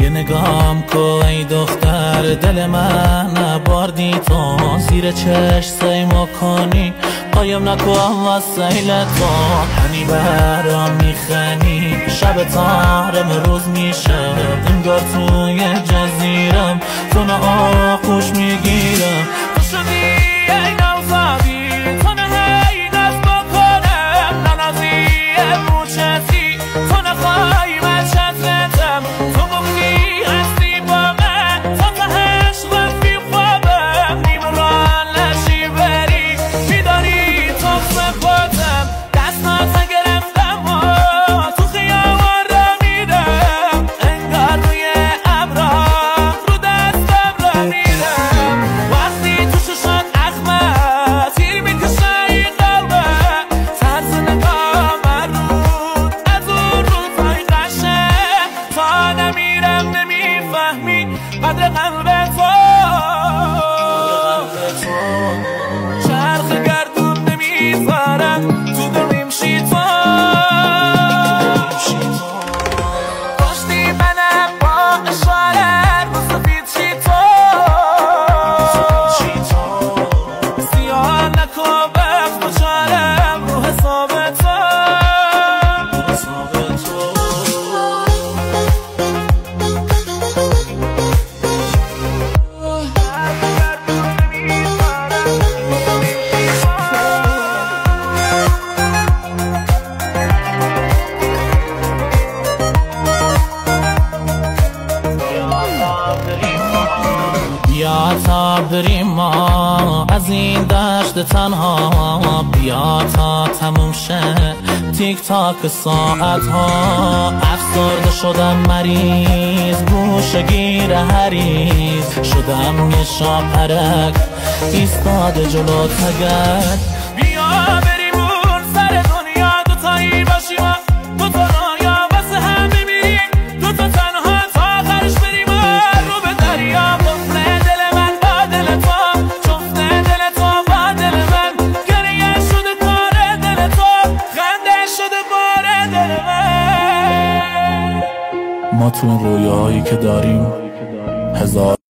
یه نگام کو ای دختر، دل من نباردی تو زیر چشم سیما کنی، قایم نکن واسیل تو هنی برام میخنی، شب تارم روز میشه انگار توی جزیرم، تو نه آغوش میگیرم، تو شدی ای نوزادی، تو نه هی ناز بکنم، ننازی موچتی، تو نخوای من چطرتم، تو گفتی هستی با من، تا تهش رفی خوابم، نیم ران لشی بری میداری تو خودم، دستات گرفتم و تو خیابان را میرم، انگار روی ابرام رو دستم را میرم، وقتی تو ششات اخمه تیر میکشه این قلبه، طرز نگاه من رو از اون روزهای قشنگ، تا نمیرم نمیفهمی قدر قلب تو، چرخ گردون نمیذارم تو دلیم شی تو، پشتی منم با اشاره رو سفید شی تو، سیاه نکن وقت بچارم رو حساب تو. بیا تا بریم ما از این دشت تنها، بیا تا تموم شه تیک تاک ساعت ها، افسرده شدم مریض گوشه گیر هریز، شدم یه شاپرک ایستاده جلو تگرد، بیا بریم اون سر دنیا دوتایی باشیم، دوتا رویا واسه هم بمیریم، دوتا تنها تا آخرش بریم رو به دریا، ما تو این رویاهایی که داریم هزار